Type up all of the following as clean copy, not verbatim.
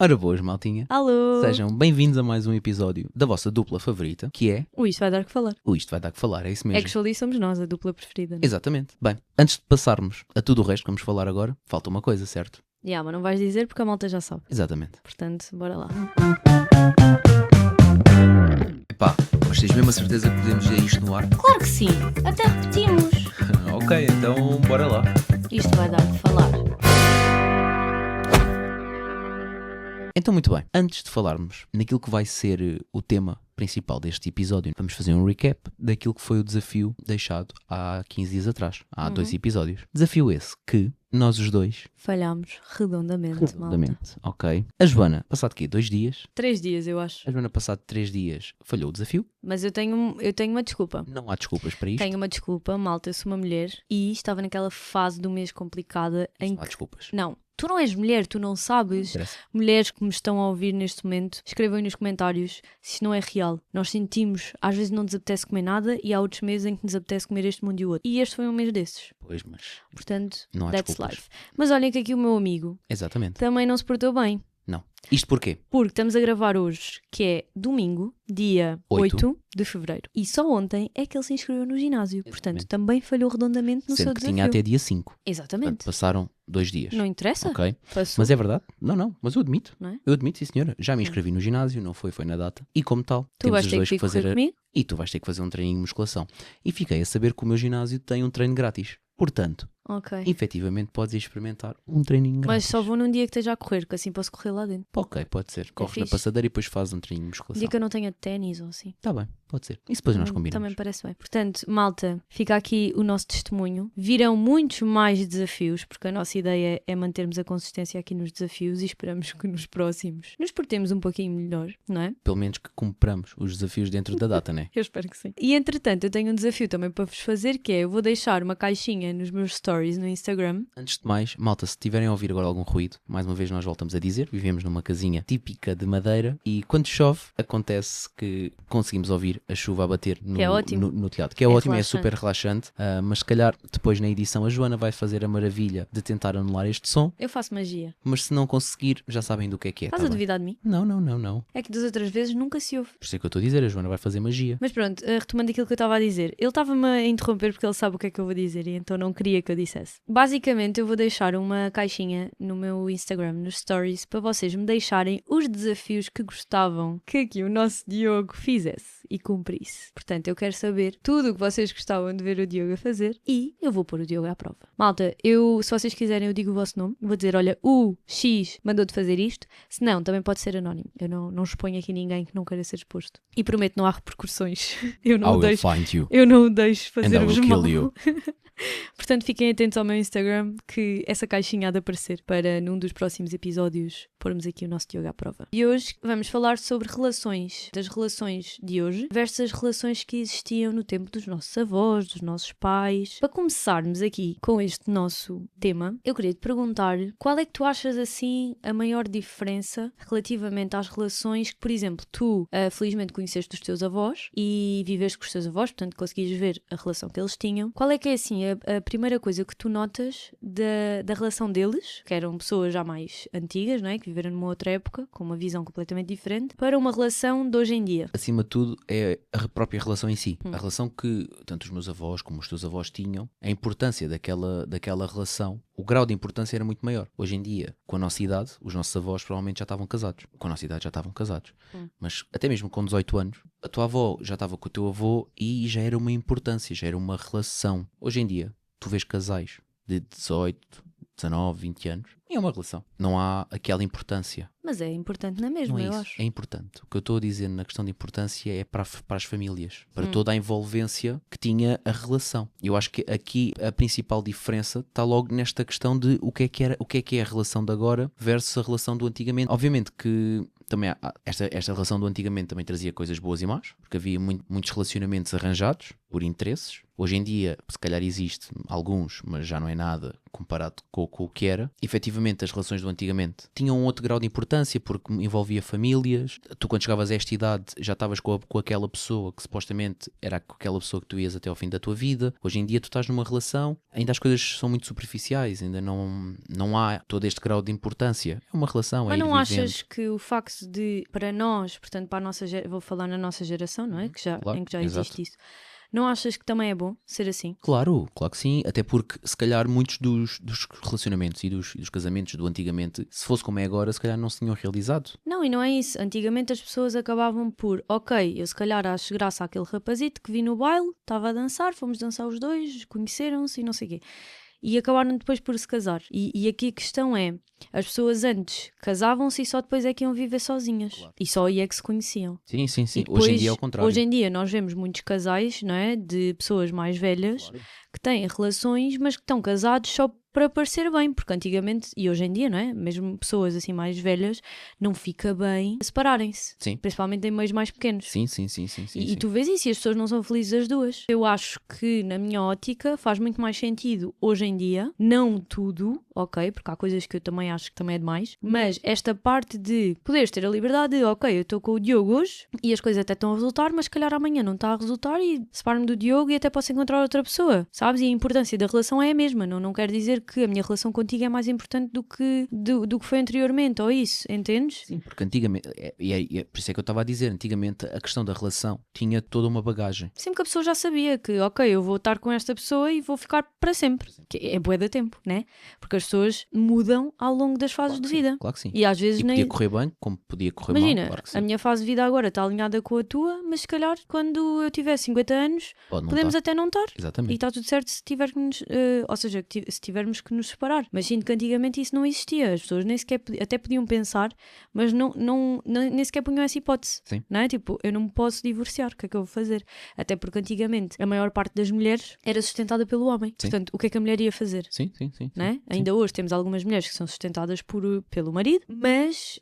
Ora boas, maltinha. Alô! Sejam bem-vindos a mais um episódio da vossa dupla favorita, que é Isto vai dar o que falar. o Isto Vai Dar Que Falar, é isso mesmo? Actually, somos nós, a dupla preferida. Né? Exatamente. Bem, antes de passarmos a tudo o resto que vamos falar agora, falta uma coisa, certo? Mas não vais dizer porque a malta já sabe. Exatamente. Portanto, bora lá. Epá, mas tens mesmo a certeza que podemos dizer isto no ar? Claro que sim, até repetimos. Ok, então bora lá. Isto vai dar de falar. Então muito bem, antes de falarmos naquilo que vai ser o tema principal deste episódio, vamos fazer um recap daquilo que foi o desafio deixado há 15 dias atrás, há 2 episódios. Desafio esse que nós os dois... Falhámos redondamente, malta. Ok. A Joana, passado aqui 2 dias... 3 dias, eu acho. A Joana, passado 3 dias, falhou o desafio. Mas eu tenho uma desculpa. Não há desculpas para isto. Tenho uma desculpa, malta, eu sou uma mulher e estava naquela fase do mês complicada em Não há que... desculpas. Não. Tu não és mulher, tu não sabes. Interessa. Mulheres que me estão a ouvir neste momento, escrevam aí nos comentários se isto não é real. Nós sentimos, às vezes não nos apetece comer nada e há outros meses em que nos apetece comer este mundo e o outro. E este foi um mês desses. Pois, mas... Portanto, Não há that's desculpas. life. Mas olhem que aqui o meu amigo Exatamente. também não se portou bem. Não. Isto porquê? Porque estamos a gravar hoje, que é domingo, dia 8 de fevereiro. E só ontem é que ele se inscreveu no ginásio. Portanto, também falhou redondamente no seu Sendo que desafio. tinha até dia 5. Exatamente. Portanto, passaram 2 dias. Não interessa. Ok. Passou. Mas é verdade? Não. Mas eu admito. Não é? Eu admito, sim senhora. Já me inscrevi no ginásio, não foi na data. E como tal, Tu temos vais os ter dois que que fazer... correr comigo? E tu vais ter que fazer um treininho de musculação. E fiquei a saber que o meu ginásio tem um treino grátis. Portanto, Ok. efetivamente podes experimentar um treininho Mas grátis. só vou num dia que esteja a correr, que assim posso correr lá dentro. Ok, pode ser. Corres na fixe. passadeira e depois fazes um treininho de musculação. Dia que eu não tenha ténis ou assim. Está bem, pode ser. Isso depois nós combinamos. Também parece bem. Portanto, malta, fica aqui o nosso testemunho. Virão muitos mais desafios, porque a nossa ideia é mantermos a consistência aqui nos desafios e esperamos que nos próximos nos portemos um pouquinho melhor, não é? Pelo menos que cumpriramos os desafios dentro da data, né? Eu espero que sim. E entretanto, eu tenho um desafio também para vos fazer, que é, eu vou deixar uma caixinha nos meus stories no Instagram. Antes de mais, malta, se tiverem a ouvir agora algum ruído, mais uma vez nós voltamos a dizer, vivemos numa casinha típica de madeira e quando chove, acontece que conseguimos ouvir a chuva a bater no, Que é ótimo. no telhado. Que é ótimo, é super relaxante, mas se calhar depois na edição a Joana vai fazer a maravilha de tentar anular este som, Eu faço magia. mas se não conseguir, já sabem do que é. Estás Tá a bem? duvidar de mim? Não. É que das outras vezes nunca se ouve. Por isso é que eu estou a dizer, a Joana vai fazer magia. Mas pronto, retomando aquilo que eu estava a dizer, ele estava-me a interromper porque ele sabe o que é que eu vou dizer e então não queria que eu dissesse. Basicamente, eu vou deixar uma caixinha no meu Instagram, nos stories, para vocês me deixarem os desafios que gostavam que aqui o nosso Diogo fizesse e cumprisse. Portanto, eu quero saber tudo o que vocês gostavam de ver o Diogo a fazer e eu vou pôr o Diogo à prova. Malta, se vocês quiserem, eu digo o vosso nome. Vou dizer, olha, o X mandou-te fazer isto. Se não, também pode ser anónimo. Eu não exponho aqui ninguém que não queira ser exposto. E prometo, não há repercussões. Eu não o deixo. Find you. Eu não o deixo And I fazer-vos will mal. kill you. Portanto, fiquem atentos ao meu Instagram que essa caixinha há de aparecer para num dos próximos episódios pormos aqui o nosso Diogo à prova. E hoje vamos falar sobre relações, das relações de hoje versus as relações que existiam no tempo dos nossos avós, dos nossos pais. Para começarmos aqui com este nosso tema, eu queria te perguntar qual é que tu achas assim a maior diferença relativamente às relações que, por exemplo, tu felizmente conheceste os teus avós e viveste com os teus avós, portanto conseguias ver a relação que eles tinham. Qual é que é assim a primeira coisa que tu notas da relação deles, que eram pessoas já mais antigas, não é? Que viveram numa outra época, com uma visão completamente diferente, para uma relação de hoje em dia? Acima de tudo é a própria relação em si. A relação que tanto os meus avós como os teus avós tinham, a importância daquela relação, o grau de importância era muito maior. Hoje em dia, com a nossa idade, os nossos avós provavelmente já estavam casados. Com a nossa idade já estavam casados. Mas até mesmo com 18 anos, a tua avó já estava com o teu avô e já era uma importância, já era uma relação. Hoje em dia, tu vês casais de 18, 19, 20 anos e é uma relação. Não há aquela importância. Mas é importante, não é mesmo, Não é eu isso. acho. É importante. O que eu estou a dizer na questão de importância é para as famílias, para toda a envolvência que tinha a relação. Eu acho que aqui a principal diferença está logo nesta questão de o que é a relação de agora versus a relação do antigamente. Obviamente que também esta relação do antigamente também trazia coisas boas e más, porque havia muitos relacionamentos arranjados, por interesses. Hoje em dia, se calhar existe alguns, mas já não é nada comparado com o que era. Efetivamente, as relações do antigamente tinham um outro grau de importância porque envolvia famílias. Tu, quando chegavas a esta idade, já estavas com aquela pessoa que supostamente era aquela pessoa que tu ias até ao fim da tua vida. Hoje em dia, tu estás numa relação, ainda as coisas são muito superficiais, ainda não há todo este grau de importância. É uma relação, Mas é ir não vivendo. achas que o facto de, para nós, portanto, para a nossa vou falar na nossa geração, não é? Claro, em que já exato. existe isso. Não achas que também é bom ser assim? Claro que sim, até porque se calhar muitos dos relacionamentos e dos casamentos do antigamente, se fosse como é agora, se calhar não se tinham realizado. Não, e não é isso. Antigamente as pessoas acabavam por, ok, eu se calhar acho graça àquele rapazito que vi no baile, estava a dançar, fomos dançar os dois, conheceram-se e não sei o quê. E acabaram depois por se casar. E aqui a questão é, as pessoas antes casavam-se e só depois é que iam viver sozinhas. Claro. E só aí é que se conheciam. Sim. E Hoje em dia é depois, o contrário. Hoje em dia nós vemos muitos casais, não é? De pessoas mais velhas, Claro. que têm relações, mas que estão casados só para parecer bem, porque antigamente, e hoje em dia, não é? Mesmo pessoas assim mais velhas, não fica bem separarem-se. Sim. Principalmente em meios mais pequenos. Sim. E tu vês isso e as pessoas não são felizes as duas. Eu acho que, na minha ótica, faz muito mais sentido hoje em dia, não tudo, ok? Porque há coisas que eu também acho que também é demais, mas esta parte de poderes ter a liberdade de, ok, eu estou com o Diogo hoje e as coisas até estão a resultar, mas se calhar amanhã não está a resultar e separo-me do Diogo e até posso encontrar outra pessoa, sabes? E a importância da relação é a mesma, não quer dizer que a minha relação contigo é mais importante do que foi anteriormente, ou isso, entendes? Sim, porque antigamente, por isso é que eu estava a dizer, antigamente a questão da relação tinha toda uma bagagem. Sempre que a pessoa já sabia que, ok, eu vou estar com esta pessoa e vou ficar para sempre. Que é bué de tempo, né? Porque as pessoas mudam ao longo das fases de vida. Claro que sim. E às vezes E nem... podia correr bem, como podia correr Imagina, mal, claro que sim. a minha fase de vida agora está alinhada com a tua, mas se calhar quando eu tiver 50 anos, Pode não podemos estar. até não estar. E Exatamente. está tudo certo se tivermos, ou seja, se tivermos que nos separar. Mas sinto que antigamente isso não existia. As pessoas nem sequer até podiam pensar, mas nem sequer punham essa hipótese. Sim. Não é? Tipo, eu não me posso divorciar, o que é que eu vou fazer? Até porque antigamente a maior parte das mulheres era sustentada pelo homem. Sim. Portanto, o que é que a mulher ia fazer? Sim. Não é? Ainda hoje temos algumas mulheres que são sustentadas pelo marido, mas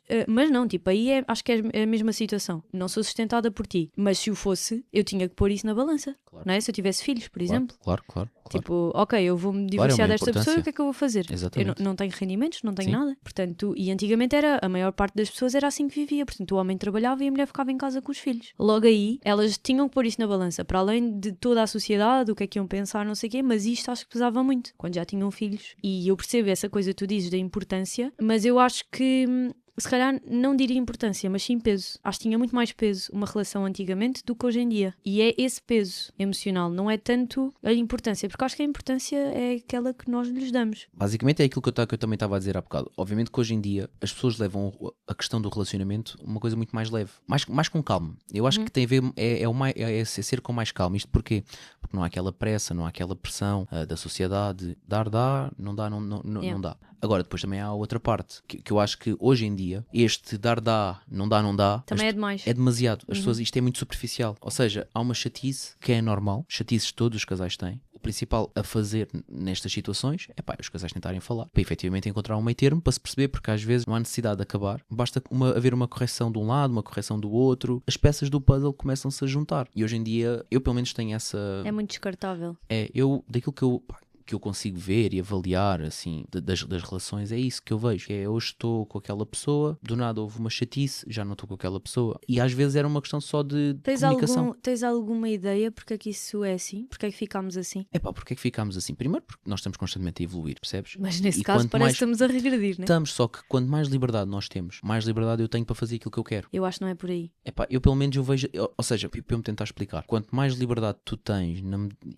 não, tipo, aí acho que é a mesma situação. Não sou sustentada por ti, mas se o fosse, eu tinha que pôr isso na balança. Claro. Não é? Se eu tivesse filhos, por exemplo. Claro. Tipo, ok, eu vou-me divorciar uma desta pessoa, importância. o que é que eu vou fazer? Exatamente. Eu não tenho rendimentos, não tenho Sim. nada. Portanto, e antigamente a maior parte das pessoas era assim que vivia. Portanto, o homem trabalhava e a mulher ficava em casa com os filhos. Logo aí, elas tinham que pôr isso na balança, para além de toda a sociedade, o que é que iam pensar, não sei o quê, mas isto acho que pesava muito, quando já tinham filhos. E eu percebo essa coisa que tu dizes da importância, mas eu acho que... se calhar não diria importância, mas sim peso. Acho que tinha muito mais peso uma relação antigamente do que hoje em dia. E é esse peso emocional, não é tanto a importância, porque acho que a importância é aquela que nós lhes damos. Basicamente é aquilo que eu também estava a dizer há bocado. Obviamente que hoje em dia as pessoas levam a questão do relacionamento uma coisa muito mais leve, mais com calma. Eu acho que tem a ver, é ser com mais calma. Isto porquê? Porque não há aquela pressa, não há aquela pressão da sociedade. Dá, não dá, não dá. Agora, depois também há outra parte, que eu acho que hoje em dia, este dá, não dá, Também é demais. é demasiado. As pessoas, isto é muito superficial. Ou seja, há uma chatice que é normal, chatices todos os casais têm. O principal a fazer nestas situações é os casais tentarem falar, para efetivamente encontrar um meio termo, para se perceber, porque às vezes não há necessidade de acabar, basta haver uma correção de um lado, uma correção do outro, as peças do puzzle começam-se a juntar. E hoje em dia, eu pelo menos tenho essa... É muito descartável. Daquilo que eu consigo ver e avaliar, assim, das relações, é isso que eu vejo. Que é, hoje estou com aquela pessoa, do nada houve uma chatice, já não estou com aquela pessoa. E às vezes era uma questão só de comunicação. Tens alguma ideia porque é que isso é assim? Porque é que ficámos assim? Porque é que ficámos assim? Primeiro porque nós estamos constantemente a evoluir, percebes? Mas nesse E caso quanto parece que mais estamos a regredir, né? estamos, só que quanto mais liberdade nós temos, mais liberdade eu tenho para fazer aquilo que eu quero. Eu acho que não é por aí. Eu pelo menos eu vejo, ou seja, para eu me tentar explicar, quanto mais liberdade tu tens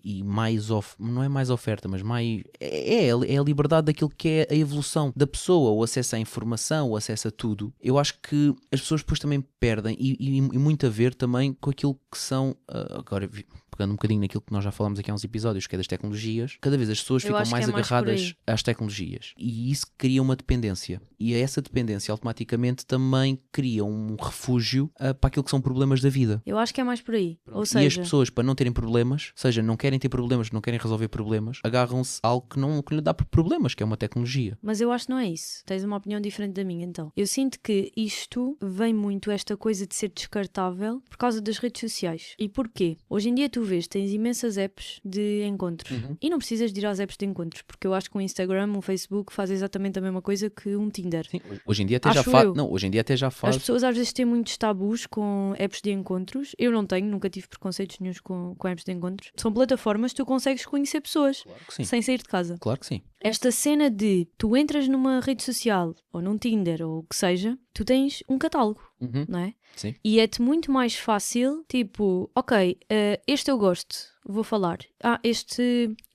e mais não é mais oferta, mas mais é a liberdade daquilo que é a evolução da pessoa, o acesso à informação, o acesso a tudo. Eu acho que as pessoas depois também perdem e muito a ver também com aquilo que são, agora pegando um bocadinho naquilo que nós já falámos aqui há uns episódios, que é das tecnologias, cada vez as pessoas ficam mais agarradas às tecnologias e isso cria uma dependência. E essa dependência automaticamente também cria um refúgio para aquilo que são problemas da vida. Eu acho que é mais por aí. Ou E seja, as pessoas, para não terem problemas, ou seja, não querem ter problemas, não querem resolver problemas, agarram agarram-se a algo que lhe dá problemas, que é uma tecnologia. Mas eu acho que não é isso. Tens uma opinião diferente da minha, então. Eu sinto que isto vem muito, esta coisa de ser descartável, por causa das redes sociais. E porquê? Hoje em dia tu vês, tens imensas apps de encontros. E não precisas de ir às apps de encontros, porque eu acho que o Instagram, o Facebook faz exatamente a mesma coisa que um Tinder. Sim, hoje em dia até Acho já faz. eu. Não, hoje em dia até já As faz. pessoas às vezes têm muitos tabus com apps de encontros. Eu não tenho, nunca tive preconceitos nenhuns com apps de encontros. São plataformas que tu consegues conhecer pessoas Claro que sim. sem sair de casa. Claro que sim. Esta cena de tu entras numa rede social ou num Tinder ou o que seja, tu tens um catálogo, não é? Sim. E é-te muito mais fácil, tipo, ok, este eu gosto, vou falar.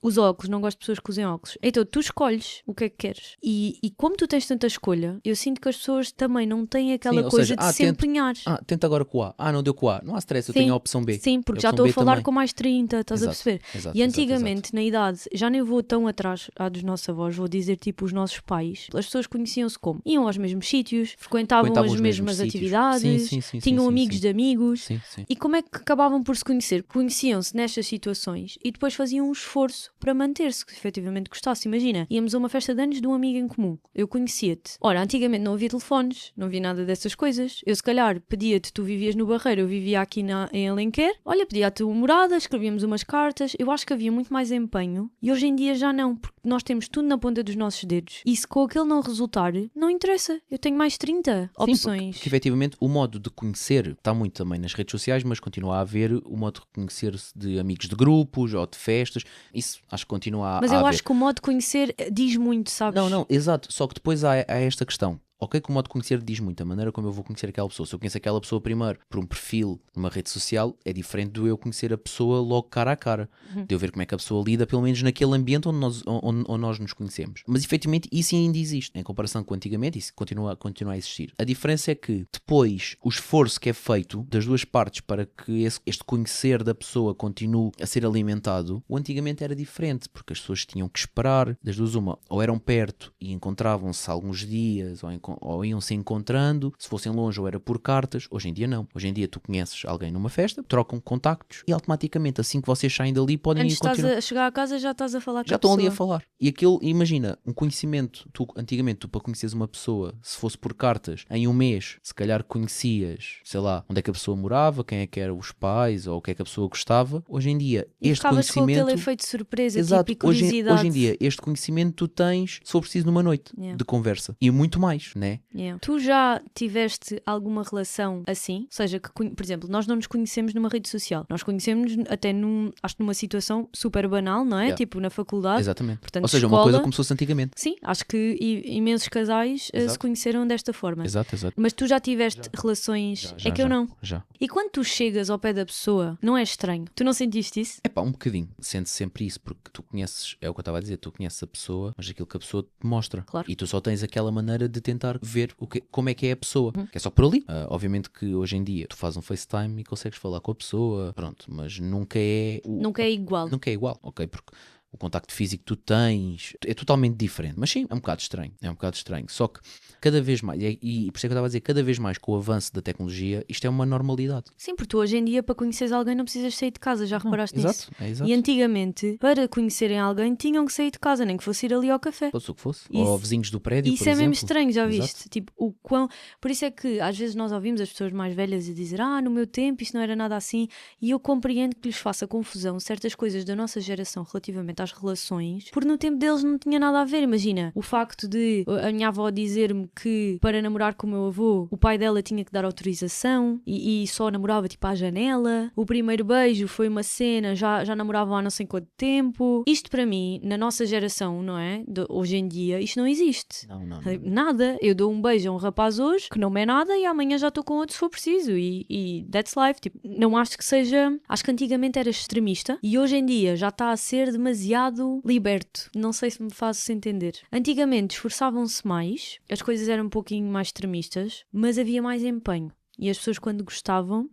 Os óculos, não gosto de pessoas que usem óculos. Então tu escolhes o que é que queres. E como tu tens tanta escolha, eu sinto que as pessoas também não têm aquela ou coisa seja, de se empenhar. Tenta agora com o A. Não deu com o A. Não há stress, eu Sim, tenho a opção B. Sim, porque A já opção estou a B falar também. com mais 30, estás a Exato, perceber? exato, E exato, antigamente, na idade, já nem vou tão atrás à dos nossos avós, vou dizer tipo os nossos pais. As pessoas conheciam-se como? Iam aos mesmos sítios, frequentavam as os mesmos mesmas sítios. atividades, Sim, tinham sim, amigos sim. de amigos. Sim, sim. E como é que acabavam por se conhecer? Conheciam-se nestas situações e depois faziam um esforço para manter-se, que efetivamente gostasse. Imagina, íamos a uma festa de anos de um amigo em comum. Eu conhecia-te. Ora, antigamente não havia telefones, não havia nada dessas coisas. Eu se calhar pedia-te, tu vivias no Barreiro, eu vivia aqui em Alenquer. Olha, pedia a tua morada, escrevíamos umas cartas. Eu acho que havia muito mais empenho e hoje em dia já não, porque nós temos tudo na ponta dos nossos dedos. E se com aquele não resultar, não interessa. Eu tenho mais 30 opções. Porque efetivamente o modo de conhecer está muito também nas redes sociais, mas continua a haver o modo de conhecer-se de amigos de grupos ou de festas. Isso acho que continua a haver. Mas eu acho que o modo de conhecer diz muito, sabes? Não, exato. Só que depois há esta questão. Ok, que o modo de conhecer diz muito a maneira como eu vou conhecer aquela pessoa. Se eu conheço aquela pessoa primeiro por um perfil numa rede social, é diferente do eu conhecer a pessoa logo cara a cara. De eu ver como é que a pessoa lida, pelo menos naquele ambiente onde nós nos conhecemos. Mas efetivamente isso ainda existe. Em comparação com antigamente, isso continua a existir. A diferença é que depois o esforço que é feito das duas partes para que este conhecer da pessoa continue a ser alimentado, o antigamente era diferente, porque as pessoas tinham que esperar, das duas uma, ou eram perto e encontravam-se alguns dias, ou iam-se encontrando, se fossem longe ou era por cartas. Hoje em dia não. Hoje em dia tu conheces alguém numa festa, trocam contactos e automaticamente assim que vocês saem dali podem Antes ir continuar. estás a chegar a casa já estás a falar com Já a estão pessoa. ali a falar. E aquilo, imagina, um conhecimento, antigamente tu para conheceres uma pessoa, se fosse por cartas, em um mês, se calhar conhecias, sei lá, onde é que a pessoa morava, quem é que eram os pais, ou o que é que a pessoa gostava. Hoje em dia, E este ficavas com conhecimento... aquele efeito de surpresa, Exato, tipo, e curiosidade. hoje em dia, este conhecimento tu tens, se for preciso, numa noite de conversa. E muito mais, né? Yeah. Tu já tiveste alguma relação assim? Ou seja, que, por exemplo, nós não nos conhecemos numa rede social. Nós conhecemos até acho que numa situação super banal, não é? Yeah. Tipo na faculdade. Exatamente. Portanto, Ou seja, escola, uma coisa como se fosse antigamente. Sim, acho que imensos casais se conheceram desta forma. Exato. Mas tu já tiveste relações... Já, é que eu não. Já. E quando tu chegas ao pé da pessoa, não é estranho? Tu não sentiste isso? É pá, um bocadinho. Sente sempre isso, porque tu conheces, é o que eu estava a dizer, tu conheces a pessoa, mas aquilo que a pessoa te mostra. Claro. E tu só tens aquela maneira de tentar ver como é que é a pessoa. Que é só por ali. Obviamente que hoje em dia tu fazes um FaceTime e consegues falar com a pessoa, pronto, mas nunca é... Nunca é igual. Nunca é igual, ok? Porque o contacto físico que tu tens é totalmente diferente. Mas sim, é um bocado estranho. Só que cada vez mais, e por isso é que eu estava a dizer, cada vez mais com o avanço da tecnologia, isto é uma normalidade. Sim, porque tu hoje em dia para conheceres alguém não precisas sair de casa, já reparaste nisso? Exato. E antigamente, para conhecerem alguém, tinham que sair de casa, nem que fosse ir ali ao café. Fosse o que fosse. Isso, ou vizinhos do prédio, isso por é exemplo. mesmo estranho, já viste? Exato. Tipo, o quão... Por isso é que às vezes nós ouvimos as pessoas mais velhas a dizer no meu tempo isto não era nada assim, e eu compreendo que lhes faça confusão certas coisas da nossa geração relativamente às relações, porque no tempo deles não tinha nada a ver. Imagina, o facto de a minha avó dizer-me que para namorar com o meu avô, o pai dela tinha que dar autorização e só namorava tipo à janela. O primeiro beijo foi uma cena, já namoravam há não sei quanto tempo. Isto para mim, na nossa geração, não é? Hoje em dia, isto não existe. Não. Nada. Eu dou um beijo a um rapaz hoje que não me é nada e amanhã já estou com outro se for preciso. E that's life. Tipo, não acho que seja... Acho que antigamente era extremista e hoje em dia já está a ser demasiado liberto. Não sei se me faço entender. Antigamente esforçavam-se mais, as coisas eram um pouquinho mais extremistas, mas havia mais empenho. E as pessoas quando gostavam.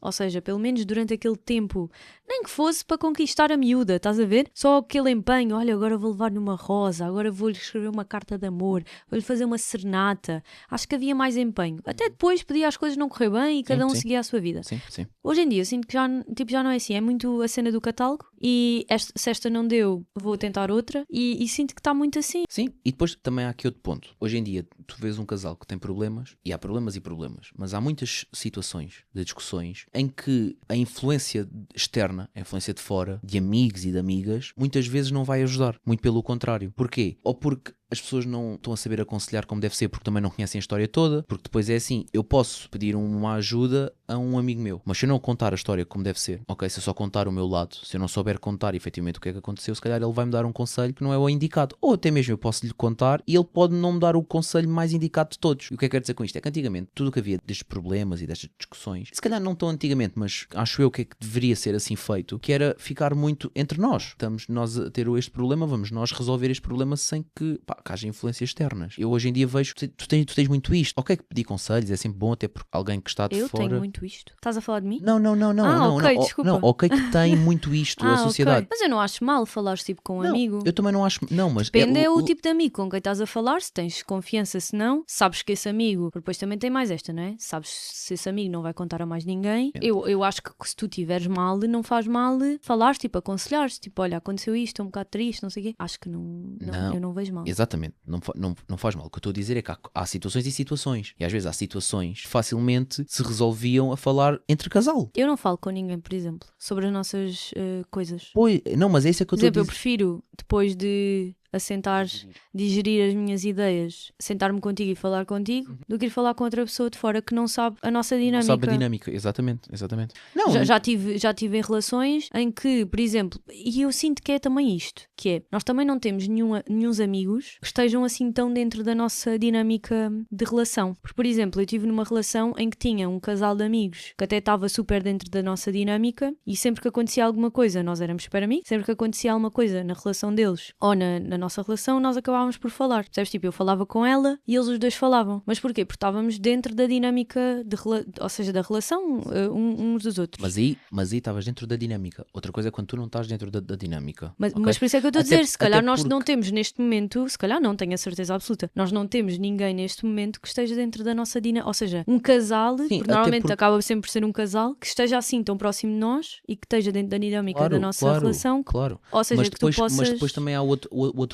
Ou seja, pelo menos durante aquele tempo, nem que fosse para conquistar a miúda, estás a ver? Só aquele empenho, olha, agora vou levar-lhe uma rosa, agora vou-lhe escrever uma carta de amor, vou-lhe fazer uma serenata. Acho que havia mais empenho. Até depois podia as coisas não correr bem e cada um seguia a sua vida. Sim, sim. Hoje em dia eu sinto que já não é assim, é muito a cena do catálogo e se esta não deu, vou tentar outra e sinto que está muito assim. Sim, e depois também há aqui outro ponto. Hoje em dia tu vês um casal que tem problemas, e há problemas e problemas, mas há muitas situações de discussões em que a influência externa, a influência de fora, de amigos e de amigas, muitas vezes não vai ajudar. Muito pelo contrário. Porquê? Ou porque as pessoas não estão a saber aconselhar como deve ser porque também não conhecem a história toda, porque depois é assim, eu posso pedir uma ajuda a um amigo meu, mas se eu não contar a história como deve ser, ok, se eu só contar o meu lado, se eu não souber contar efetivamente o que é que aconteceu, se calhar ele vai me dar um conselho que não é o indicado, ou até mesmo eu posso lhe contar e ele pode não me dar o conselho mais indicado de todos. E o que é que eu quero dizer com isto? É que antigamente tudo o que havia destes problemas e destas discussões, se calhar não tão antigamente, mas acho eu que é que deveria ser assim feito, que era ficar muito entre nós. Estamos nós a ter este problema, vamos nós resolver este problema sem que haja influências externas. Eu hoje em dia vejo que tu tens muito isto. Ok, que pedir conselhos é sempre bom, até porque alguém que está de fora... Eu tenho muito isto. Estás a falar de mim? Não. Ok, desculpa. Não, ok que tem muito isto a sociedade. Okay. Mas eu não acho mal falares tipo com um amigo. Eu também não acho... Não, mas... Depende o tipo de amigo com quem estás a falar, se tens confiança, se não, sabes que esse amigo... Porque depois também tem mais esta, não é? Sabes se esse amigo não vai contar a mais ninguém. Eu acho que se tu tiveres mal, não faz mal falares, tipo, aconselhares, tipo, olha, aconteceu isto, estou um bocado triste, não sei o quê. Acho que não, eu não vejo mal. Exatamente. Não faz mal. O que eu estou a dizer é que há situações e situações. E às vezes há situações que facilmente se resolviam a falar entre casal. Eu não falo com ninguém, por exemplo, sobre as nossas coisas. Pois, não, mas é isso que eu estou a dizer. Por exemplo, eu prefiro, depois de assentares, digerir as minhas ideias, sentar-me contigo e falar contigo, do que ir falar com outra pessoa de fora que não sabe a nossa dinâmica. Não sabe a dinâmica, exatamente. Não, já tive em relações em que, por exemplo, e eu sinto que é também isto, que é, nós também não temos nenhuns amigos que estejam assim tão dentro da nossa dinâmica de relação. Porque, por exemplo, eu estive numa relação em que tinha um casal de amigos que até estava super dentro da nossa dinâmica e sempre que acontecia alguma coisa, nós éramos super amigos, sempre que acontecia alguma coisa na relação deles ou na nossa relação, nós acabávamos por falar. Percebes? Tipo, eu falava com ela e eles os dois falavam. Mas porquê? Porque estávamos dentro da dinâmica, ou seja, da relação uns dos outros. Mas aí estavas dentro da dinâmica. Outra coisa é quando tu não estás dentro da dinâmica. Mas por isso é que eu estou a dizer, se calhar nós não temos neste momento, se calhar não, tenho a certeza absoluta, nós não temos ninguém neste momento que esteja dentro da nossa dinâmica, ou seja, um casal, sim, porque normalmente acaba sempre por ser um casal, que esteja assim tão próximo de nós e que esteja dentro da dinâmica da nossa relação. Claro. Ou seja, mas depois também há outro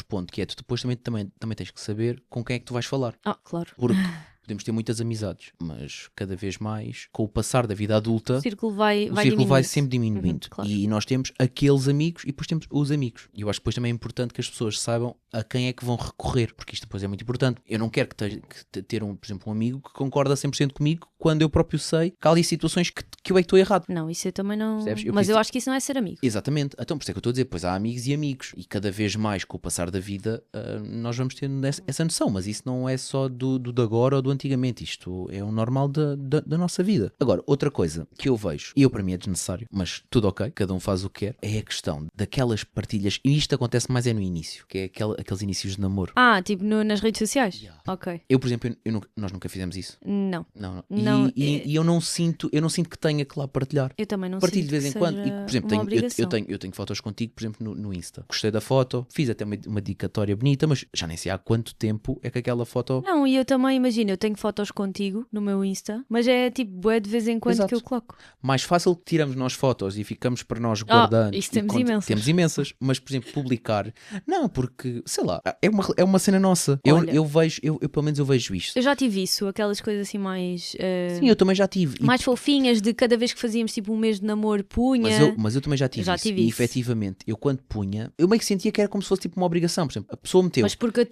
ponto, que é tu depois também tens que saber com quem é que tu vais falar. Claro. Porque podemos ter muitas amizades, mas cada vez mais, com o passar da vida adulta, o círculo vai sempre diminuindo. Claro. E nós temos aqueles amigos e depois temos os amigos. E eu acho que depois também é importante que as pessoas saibam a quem é que vão recorrer, porque isto depois é muito importante. Eu não quero que ter, por exemplo, um amigo que concorda 100% comigo quando eu próprio sei que há ali situações que eu é que estou errado. Não, isso eu também não... Mas eu acho que isso não é ser amigo. Exatamente. Então, por isso é que eu estou a dizer, pois há amigos e amigos. E cada vez mais, com o passar da vida, nós vamos tendo essa noção. Mas isso não é só do de agora ou do antigamente. Isto é o normal da nossa vida. Agora, outra coisa que eu vejo, e para mim é desnecessário, mas tudo ok, cada um faz o que quer, é a questão daquelas partilhas, e isto acontece mais no início, que é aqueles inícios de namoro. Tipo nas redes sociais? Yeah. Ok. Eu, por exemplo, nós nunca fizemos isso. Não. E eu não sinto que tenha que lá partilhar. Eu também não partilho sinto de vez em quando. E, por exemplo, eu tenho fotos contigo, por exemplo, no Insta. Gostei da foto, fiz até uma dedicatória bonita, mas já nem sei há quanto tempo é que aquela foto... Não, e eu também, imagino, eu tenho fotos contigo no meu Insta, mas é tipo, de vez em quando que eu coloco. Mais fácil que tiramos nós fotos e ficamos para nós guardando. Isso temos imensas. Temos imensas, mas, por exemplo, publicar... Não, porque, sei lá, é uma cena nossa. Olha, eu pelo menos eu vejo isto. Eu já tive isso, aquelas coisas assim mais... Sim, eu também já tive. Mais fofinhas, de cada vez que fazíamos tipo um mês de namoro, punha. Mas eu também já tive isso. E efetivamente, eu quando punha, eu meio que sentia que era como se fosse tipo uma obrigação. Por exemplo, a pessoa meteu. Mas porque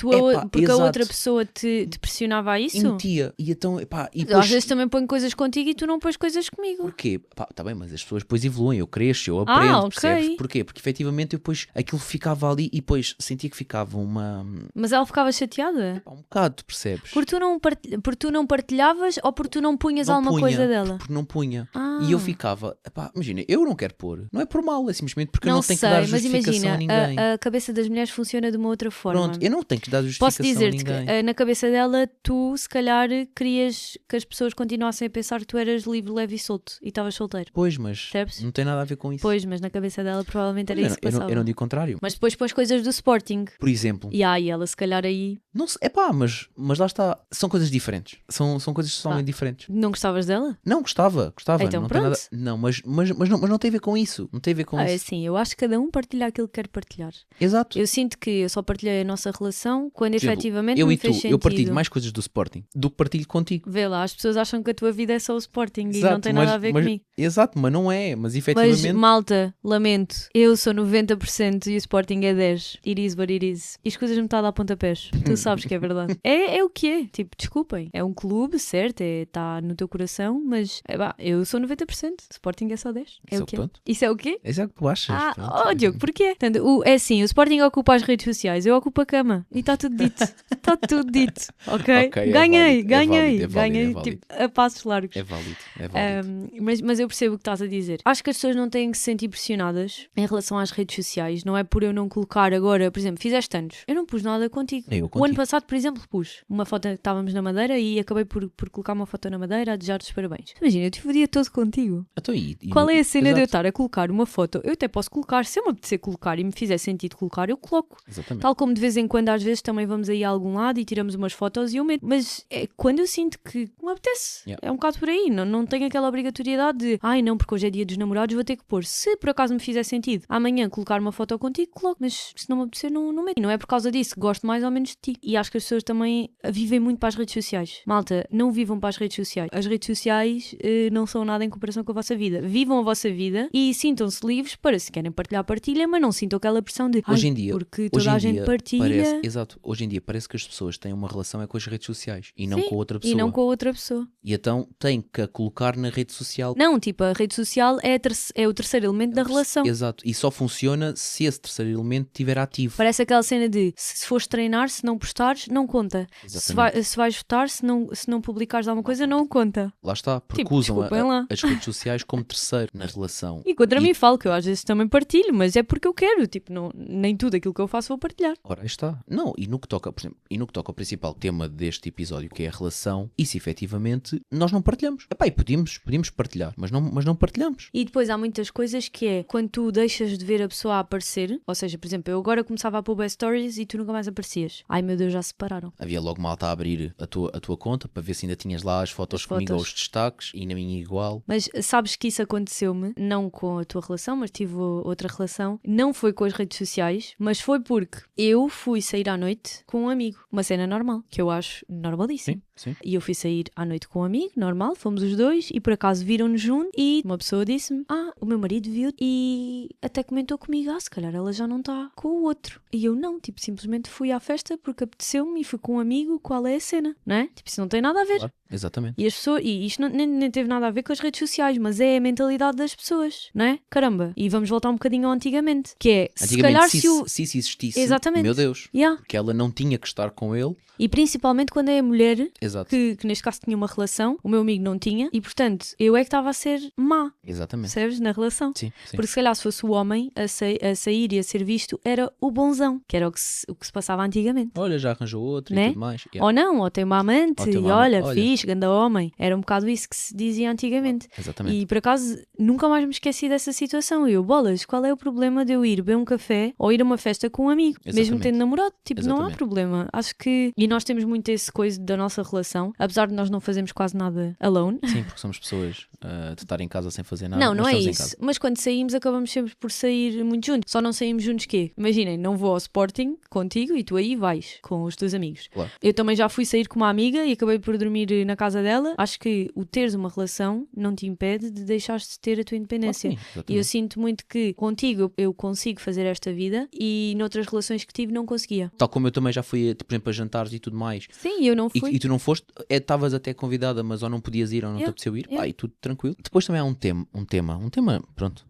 a outra pessoa te pressionava a isso? E metia. E então, e depois... Às vezes também ponho coisas contigo e tu não pões coisas comigo. Porquê? Tá bem, mas as pessoas depois evoluem, eu cresço, eu aprendo, okay. Percebes? Porquê? Porque efetivamente eu depois aquilo ficava ali e depois sentia que ficava uma... Mas ela ficava chateada? Um bocado, percebes? Porque tu não partilhavas ou porque tu não punhas alguma coisa dela? Porque não punha. E eu ficava, imagina, eu não quero pôr. Não é por mal, é simplesmente porque eu não tenho que dar justificação a ninguém. Mas imagina, a cabeça das mulheres funciona de uma outra forma. Pronto, eu não tenho que dar justificação a ninguém. Posso dizer-te que na cabeça dela, tu se calhar calhar querias que as pessoas continuassem a pensar que tu eras livre, leve e solto e estavas solteiro. Pois, mas Percebes? não tem nada a ver com isso. Pois, mas na cabeça dela provavelmente era eu, isso que eu não, passava. eu não digo contrário. Mas depois pões coisas do Sporting. Por exemplo, E aí ela se calhar aí não sei, mas lá está, são coisas diferentes. São coisas totalmente diferentes. não gostavas dela? Não, gostava. Então não pronto. tem nada. Não, mas não tem a ver com isso. Não tem a ver com É isso. assim, eu acho que cada um partilha aquilo que quer partilhar. Exato. Eu sinto que eu só partilhei a nossa relação quando Por exemplo, efetivamente eu me e tu, fez sentido. eu partilho mais coisas do Sporting do que partilho contigo. Vê lá, as pessoas acham que a tua vida é só o Sporting e Exato, não tem nada a ver comigo. Exato, mas não é. Mas Mas efetivamente. malta, lamento, eu sou 90% e o Sporting é 10%. It is what it is. E escusas-me estar a dar pontapés. Tu sabes que é verdade. É o que é. Tipo, desculpem. É um clube, certo? Está no teu coração, mas eu sou 90%. O Sporting é só 10%. É Isso o quê? pronto. Isso é o quê? Isso é o que tu achas. Oh Diogo, porquê? Portanto, é assim, o Sporting ocupa as redes sociais, eu ocupo a cama. E está tudo dito. Está tudo dito. Ok? Ok, é Ganhei, válido, ganhei. é válido, Ganhei, é válido. tipo, a passos largos. É válido. É válido. Mas eu percebo o que estás a dizer. Acho que as pessoas não têm que se sentir pressionadas em relação às redes sociais. Não é por eu não colocar agora, por exemplo, fizeste anos. Eu não pus nada contigo. Eu O contigo. ano passado, por exemplo, pus uma foto que estávamos na Madeira e acabei por colocar uma foto na Madeira a desejar-te os parabéns. Imagina, eu tive o dia todo contigo. Então, Qual é a cena de eu Exato. estar a colocar uma foto? Eu até posso colocar, se eu me apetecer colocar e me fizer sentido colocar, eu coloco. Exatamente. Tal como de vez em quando, às vezes, também vamos aí a algum lado e tiramos umas fotos e eu meto. Mas é quando eu sinto que me apetece. Yeah. É um bocado por aí. Não tenho aquela obrigatoriedade de ai não, porque hoje é dia dos namorados, vou ter que pôr. Se por acaso me fizer sentido amanhã colocar uma foto contigo, coloco. Mas se não me apetecer, não meto. E não é por causa disso que gosto mais ou menos de ti. E acho que as pessoas também vivem muito para as redes sociais. Malta, não vivam para as redes sociais. As redes sociais não são nada em comparação com a vossa vida. Vivam a vossa vida e sintam-se livres para, se querem partilhar, partilhem, mas não sintam aquela pressão de Hoje ai, em dia, porque toda a gente partilha. Exato. Hoje em dia parece que as pessoas têm uma relação é com as redes sociais e não Sim, com outra pessoa. E não com a outra pessoa. E então tem que a colocar na rede social. Não, tipo, a rede social é o terceiro elemento da relação. Exato. E só funciona se esse terceiro elemento estiver ativo. Parece aquela cena de se fores treinar, se não postares, não conta. Exatamente. Se vais votar, se não publicares alguma coisa, não conta. Lá está. Porque Tipo, usam desculpem lá. as redes sociais como terceiro na relação. E contra mim falo que eu às vezes também partilho, mas é porque eu quero. Tipo, nem tudo aquilo que eu faço vou partilhar. Ora, aí está. Não, e no que toca, por exemplo, ao principal tema deste episódio, que é a relação, isso efetivamente nós não partilhamos. Epá, e podíamos partilhar, mas não partilhamos. E depois há muitas coisas que é quando tu deixas de ver a pessoa a aparecer, ou seja, por exemplo, eu agora começava a pôr best stories e tu nunca mais aparecias. Ai meu Deus, já se separaram. Havia logo malta a abrir a tua conta para ver se ainda tinhas lá as fotos comigo ou os destaques e na minha igual. Mas sabes que isso aconteceu-me, não com a tua relação, mas tive outra relação. Não foi com as redes sociais, mas foi porque eu fui sair à noite com um amigo. Uma cena normal, que eu acho normalíssimo. Sim. E eu fui sair à noite com um amigo, normal, fomos os dois e por acaso viram-nos juntos e uma pessoa disse-me, o meu marido viu e até comentou comigo, se calhar ela já não está com o outro. E eu não, tipo, simplesmente fui à festa porque apeteceu-me e fui com um amigo, qual é a cena, não é? Tipo, isso não tem nada a ver. Claro, exatamente. E as pessoas, e isto nem teve nada a ver com as redes sociais, mas é a mentalidade das pessoas, não é? Caramba. E vamos voltar um bocadinho ao antigamente, que é, se calhar se isso existisse, Exatamente. meu Deus, Yeah. porque ela não tinha que estar com ele. E principalmente quando é a mulher, Exato. que neste caso tinha uma relação, o meu amigo não tinha, e portanto, eu é que estava a ser má, Exatamente. percebes? Na relação. Sim. Porque se calhar se fosse o homem a sair e a ser visto, era o bonzão, que era o que se passava antigamente. Olha, já arranjou outra Né? e tudo mais. Yeah. Ou não, ou tem uma amante, Ou tem e uma olha, amante, fixe, ganda homem. Era um bocado isso que se dizia antigamente. Exatamente. E por acaso nunca mais me esqueci dessa situação. Eu, bolas, qual é o problema de eu ir beber um café ou ir a uma festa com um amigo, mesmo Exatamente. tendo namorado? Tipo, não há Exatamente. problema. Acho que. E nós temos muito esse coisa da nossa relação, apesar de nós não fazermos quase nada alone. Sim, porque somos pessoas de estar em casa sem fazer nada. Não mas é estamos em isso. casa. Mas quando saímos, acabamos sempre por sair muito juntos. Só não saímos juntos quê? Imaginem, não vou ao Sporting contigo e tu aí vais com os teus amigos. Claro. Eu também já fui sair com uma amiga e acabei por dormir na casa dela. Acho que o teres uma relação não te impede de deixares de ter a tua independência. Claro que sim, E eu exatamente. sinto muito que contigo eu consigo fazer esta vida e noutras relações que tive não conseguia. Tal como eu também já fui, por exemplo, a jantares e tudo mais. Sim, eu não fui. E tu não foste, estavas até convidada, mas ou não podias ir ou não te Yeah. apeteceu ir, Yeah. pá, e tudo tranquilo. Depois também há um tema, pronto,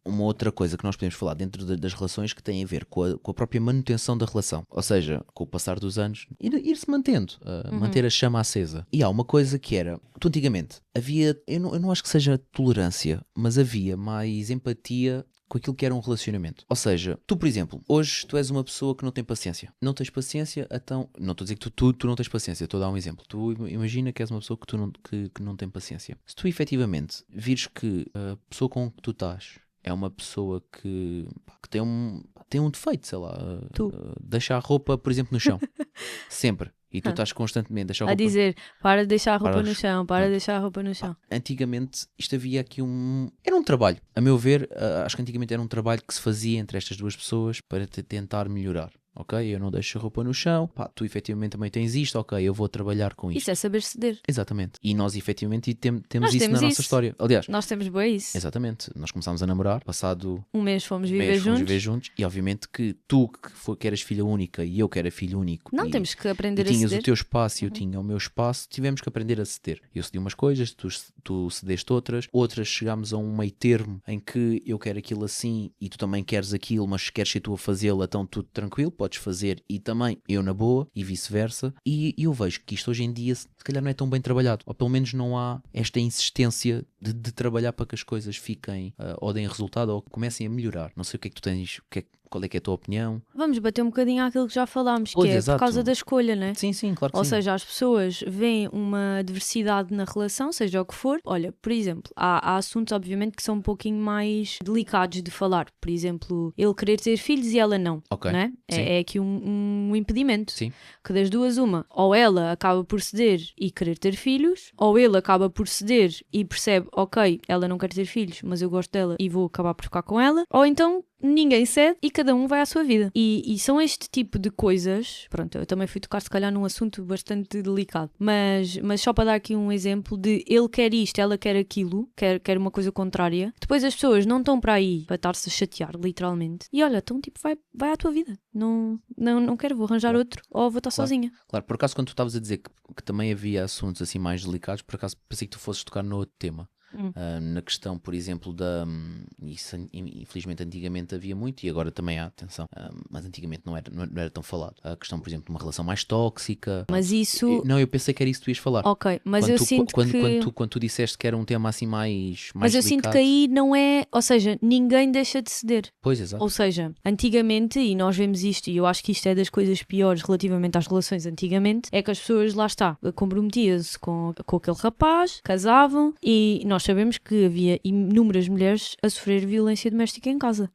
uma outra coisa que nós podemos falar dentro das relações que tem a ver com a própria manutenção da relação. Ou seja, com o passar dos anos, ir-se mantendo, manter a chama acesa. E há uma coisa que era, tu antigamente, havia, eu não acho que seja tolerância, mas havia mais empatia com aquilo que era um relacionamento. Ou seja, tu, por exemplo, hoje tu és uma pessoa que não tem paciência. Não tens paciência, então... Não estou a dizer que tu não tens paciência, estou a dar um exemplo. Tu imagina que és uma pessoa que não tem paciência. Se tu efetivamente vires que a pessoa com que tu estás é uma pessoa que tem um defeito, sei lá, deixa a roupa, por exemplo, no chão. Sempre. E tu estás constantemente a deixar a roupa... A dizer, para de deixar a roupa no chão, para de deixar a roupa no chão. Antigamente isto havia aqui era um trabalho. A meu ver, acho que antigamente era um trabalho que se fazia entre estas duas pessoas para tentar melhorar. Ok, eu não deixo a roupa no chão, tu efetivamente também tens isto, ok, eu vou trabalhar com isto. Isso é saber ceder. Exatamente. E nós efetivamente temos Nós isso temos na nossa história. Aliás, nós temos boa isso. exatamente. Nós começámos a namorar, passado Um mês fomos viver juntos. E obviamente que tu que eras filha única e eu que era filho único. Não, temos que aprender a tinhas ceder. o teu espaço e eu tinha o meu espaço, tivemos que aprender a ceder. Eu cedi umas coisas, tu cedeste outras chegámos a um meio termo em que eu quero aquilo assim e tu também queres aquilo, mas queres ser tu a fazê-lo, então tudo tranquilo, podes fazer e também eu na boa e vice-versa. E eu vejo que isto hoje em dia se calhar não é tão bem trabalhado, ou pelo menos não há esta insistência de trabalhar para que as coisas fiquem ou deem resultado ou comecem a melhorar. Não sei o que é que tu tens, qual é que é a tua opinião? Vamos bater um bocadinho àquilo que já falámos, Pois, que é exato. por causa da escolha, né? Sim, claro que Ou sim. seja, as pessoas veem uma diversidade na relação, seja o que for. Olha, por exemplo, há assuntos obviamente que são um pouquinho mais delicados de falar. Por exemplo, ele querer ter filhos e ela não, Ok. né? É aqui um impedimento. Sim. Que das duas uma, ou ela acaba por ceder e querer ter filhos, ou ele acaba por ceder e percebe, ok, ela não quer ter filhos, mas eu gosto dela e vou acabar por ficar com ela, ou então ninguém cede e cada um vai à sua vida. E são este tipo de coisas, pronto, eu também fui tocar se calhar num assunto bastante delicado, mas só para dar aqui um exemplo de ele quer isto, ela quer aquilo, quer uma coisa contrária, depois as pessoas não estão para aí para estar-se a chatear, literalmente, e olha, então tipo, vai à tua vida, não quero, vou arranjar outro, ou vou estar sozinha. Claro, por acaso quando tu estavas a dizer que também havia assuntos assim mais delicados, por acaso pensei que tu fosses tocar no outro tema. Na questão, por exemplo, isso infelizmente antigamente havia muito e agora também há, atenção, mas antigamente não era tão falado. A questão, por exemplo, de uma relação mais tóxica. Mas isso... Não, eu pensei que era isso que tu ias falar. Ok, mas eu sinto que... Quando tu disseste que era um tema assim mais mas eu delicado. sinto que aí não é... Ou seja, ninguém deixa de ceder. Pois, exato. Ou seja, antigamente, e nós vemos isto, e eu acho que isto é das coisas piores relativamente às relações antigamente, é que as pessoas, lá está, comprometiam-se com aquele rapaz, casavam, e nós sabemos que havia inúmeras mulheres a sofrer violência doméstica em casa.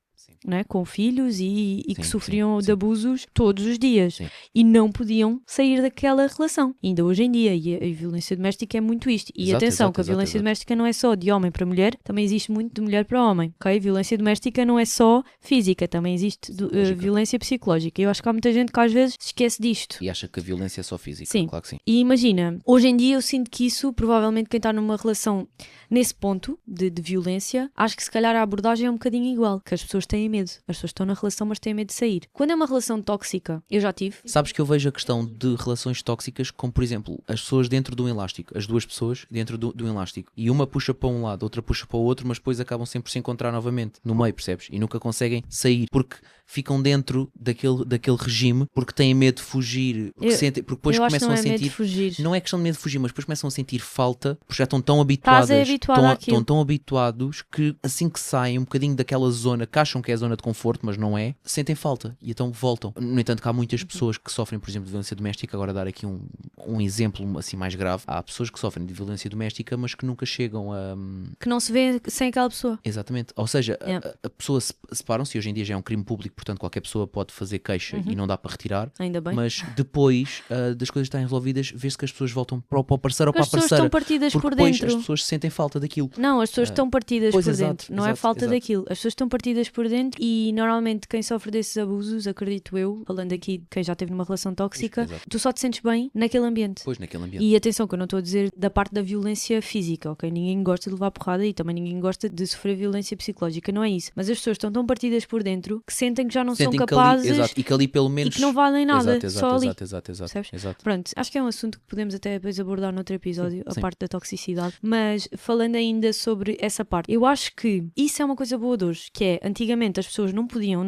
Né? Com filhos e que sofriam de abusos todos os dias. Sim. E não podiam sair daquela relação. Ainda hoje em dia, e a violência doméstica é muito isto. E atenção, que a violência doméstica não é só de homem para mulher, também existe muito de mulher para homem. Okay? Violência doméstica não é só física, também existe violência psicológica. Eu acho que há muita gente que às vezes se esquece disto. E acha que a violência é só física. Sim. Claro que sim. E imagina, hoje em dia eu sinto que isso, provavelmente quem está numa relação nesse ponto de violência, acho que se calhar a abordagem é um bocadinho igual, que as pessoas têm medo. As pessoas estão na relação, mas têm medo de sair. Quando é uma relação tóxica, eu já tive. Sabes que eu vejo a questão de relações tóxicas como, por exemplo, as pessoas dentro de um elástico, as duas pessoas dentro do elástico. E uma puxa para um lado, outra puxa para o outro, mas depois acabam sempre por se encontrar novamente no meio, percebes? E nunca conseguem sair, porque ficam dentro daquele regime, porque têm medo de fugir, porque depois começam a sentir... Não é questão de medo de fugir, mas depois começam a sentir falta, porque já estão tão habituados, estão tão habituados que assim que saem um bocadinho daquela zona, que acham que é a zona de conforto, mas não é, sentem falta e então voltam. No entanto, que há muitas pessoas que sofrem, por exemplo, de violência doméstica. Agora dar aqui um exemplo assim mais grave. Há pessoas que sofrem de violência doméstica, mas que nunca chegam a... que não se vê sem aquela pessoa. Exatamente. Ou seja, a pessoa separam-se e hoje em dia já é um crime público, portanto qualquer pessoa pode fazer queixa e não dá para retirar. Ainda bem. Mas depois das coisas estarem resolvidas, vê-se que as pessoas voltam para o parceiro ou para a parceira. As pessoas estão partidas porque por depois dentro. as pessoas sentem falta daquilo. Não, as pessoas estão partidas por dentro. Não é falta exato. daquilo. As pessoas estão partidas por dentro e normalmente quem sofre desses abusos, acredito eu, falando aqui de quem já esteve numa relação tóxica, Exato. tu só te sentes bem naquele ambiente. Pois, naquele ambiente. E atenção que eu não estou a dizer da parte da violência física, ok? Ninguém gosta de levar porrada e também ninguém gosta de sofrer violência psicológica, não é isso. Mas as pessoas estão tão partidas por dentro que sentem que já não são Sentem capazes que ali, exato, e que ali pelo menos... e que não valem nada, Exato, só ali. exato. Percebes? Pronto, acho que é um assunto que podemos até depois abordar noutro episódio, a Sim. parte da toxicidade. Mas falando ainda sobre essa parte, eu acho que isso é uma coisa boa de hoje, que é, antigamente as pessoas não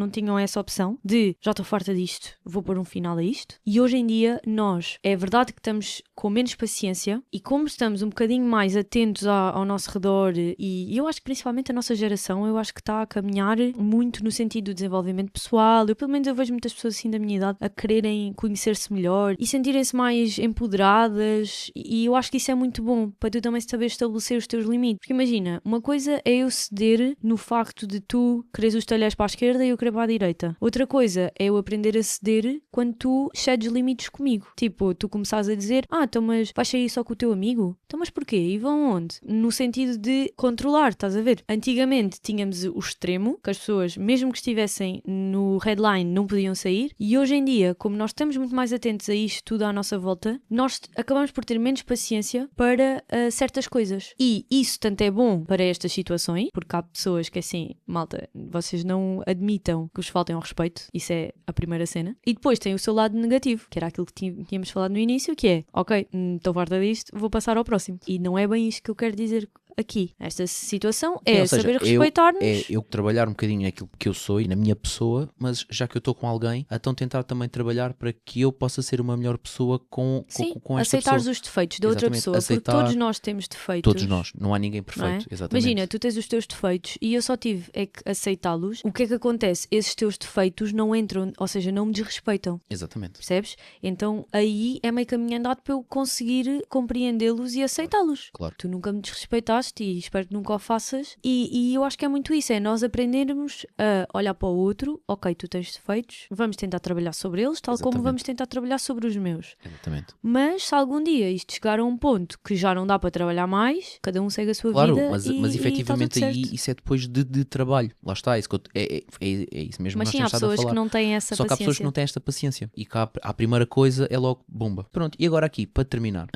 tinham essa opção de já estou farta disto, vou pôr um final a isto. E hoje em dia nós, é verdade que estamos com menos paciência e como estamos um bocadinho mais atentos ao nosso redor e eu acho que principalmente a nossa geração, eu acho que está a caminhar muito no sentido do desenvolvimento pessoal. Pelo menos eu vejo muitas pessoas assim da minha idade a quererem conhecer-se melhor e sentirem-se mais empoderadas e eu acho que isso é muito bom para tu também saber estabelecer os teus limites. Porque imagina, uma coisa é eu ceder no facto de tu quereres os talheres para a esquerda e eu querer para a direita. Outra coisa é eu aprender a ceder quando tu cedes limites comigo. Tipo, tu começares a dizer, então mas vais sair só com o teu amigo? Então mas porquê? E vão onde? No sentido de controlar, estás a ver? Antigamente tínhamos o extremo, que as pessoas, mesmo que estivessem no headline, não podiam sair, e hoje em dia, como nós estamos muito mais atentos a isto tudo à nossa volta, nós acabamos por ter menos paciência para certas coisas. E isso tanto é bom para estas situações, porque há pessoas que assim, malta, vocês não admitam que vos faltem ao respeito, isso é a primeira cena, e depois tem o seu lado negativo, que era aquilo que tínhamos falado no início, que é, ok, estou farta disto, vou passar ao próximo. E não é bem isto que eu quero dizer aqui. Esta situação é Ou seja, saber respeitar-nos. Eu trabalhar um bocadinho naquilo que eu sou e na minha pessoa, mas já que eu estou com alguém, então tentar também trabalhar para que eu possa ser uma melhor pessoa com esta aceitares pessoa. os defeitos da outra pessoa, aceitar, porque todos nós temos defeitos. Todos nós, não há ninguém perfeito, não é? exatamente. Imagina, tu tens os teus defeitos e eu só tive é que aceitá-los. O que é que acontece? Esses teus defeitos não entram, ou seja, não me desrespeitam. Exatamente. Percebes? Então aí é meio caminho andado para eu conseguir compreendê-los e aceitá-los. Claro. Tu nunca me desrespeitaste e espero que nunca o faças. E eu acho que é muito isso, é nós aprendermos a olhar para o outro, ok, tu tens defeitos, vamos tentar trabalhar sobre eles, tal como vamos tentar trabalhar sobre os meus. Exatamente. Mas se algum dia isto chegar a um ponto que já não dá para trabalhar mais, cada um segue a sua vida mas e efetivamente está tudo aí certo. isso é depois de trabalho. Lá está, é isso mesmo Mas que sim, há nós temos estado a pessoas falar. que não têm essa Só que há pessoas paciência. que não têm esta paciência e que a primeira coisa é logo bomba. Pronto, e agora aqui, para terminar.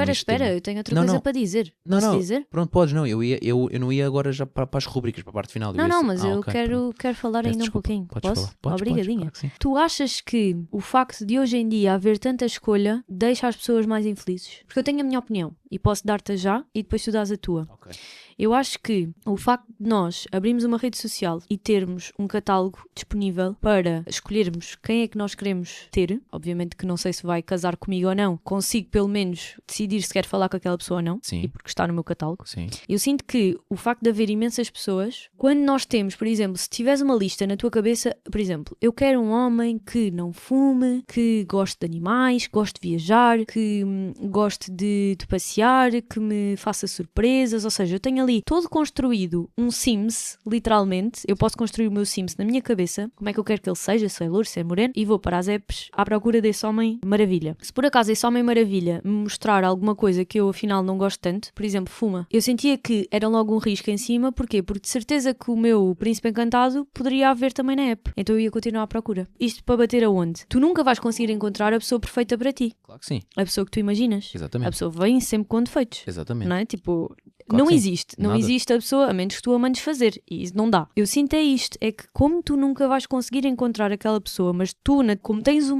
Espera, eu tenho outra coisa para dizer. Posso dizer? Pronto, podes, não. Eu não ia agora já para as rubricas, para a parte final. Mas eu quero falar Peço ainda desculpa. um pouquinho. Podes Posso? falar. Podes, Obrigadinha. claro que sim. Tu achas que o facto de hoje em dia haver tanta escolha deixa as pessoas mais infelizes? Porque eu tenho a minha opinião e posso dar-te já e depois tu dás a tua. Ok. Eu acho que o facto de nós abrirmos uma rede social e termos um catálogo disponível para escolhermos quem é que nós queremos ter, obviamente que não sei se vai casar comigo ou não, consigo pelo menos decidir se quero falar com aquela pessoa ou não, Sim. e porque está no meu catálogo. Sim. Eu sinto que o facto de haver imensas pessoas, quando nós temos, por exemplo, se tiveres uma lista na tua cabeça, por exemplo, eu quero um homem que não fume, que goste de animais, que goste de viajar, que goste de passear, que me faça surpresas, ou seja, eu tenho ali todo construído um Sims, literalmente. Eu posso construir o meu Sims na minha cabeça, como é que eu quero que ele seja, se é louro, se é moreno, e vou para as apps à procura desse homem maravilha. Se por acaso esse homem maravilha me mostrar alguma coisa que eu afinal não gosto tanto, por exemplo, fuma, eu sentia que era logo um risco em cima, porquê? Porque de certeza que o meu príncipe encantado poderia haver também na app, então eu ia continuar à procura. Isto para bater aonde? Tu nunca vais conseguir encontrar a pessoa perfeita para ti. Claro que sim. A pessoa que tu imaginas. Exatamente. A pessoa vem sempre com defeitos. Exatamente. Não é? Tipo, Claro não que sim. existe. Não Nada. existe a pessoa, a menos que tu a mandes fazer. E isso não dá. Eu sinto é isto. É que como tu nunca vais conseguir encontrar aquela pessoa, mas tu, como tens um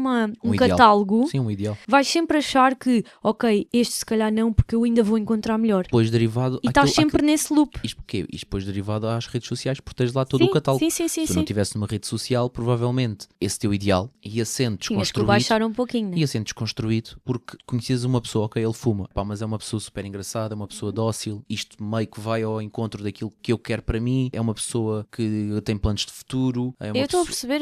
ideal. catálogo, Sim, um ideal. vais sempre achar que, ok, este se calhar não, porque eu ainda vou encontrar melhor. Depois derivado... E estás sempre nesse loop. Isto porquê? Isto depois derivado às redes sociais, porque tens lá todo o catálogo. Sim. Se tu não tivesse numa rede social, provavelmente esse teu ideal ia sendo Tinhas que o desconstruído. baixar um pouquinho, né? Ia sendo desconstruído porque conheces uma pessoa, ok, ele fuma, pá, mas é uma pessoa super engraçada, é uma pessoa dócil, isto meio que vai ao encontro daquilo que eu quero para mim, é uma pessoa que tem planos de futuro. É uma Eu estou a perceber.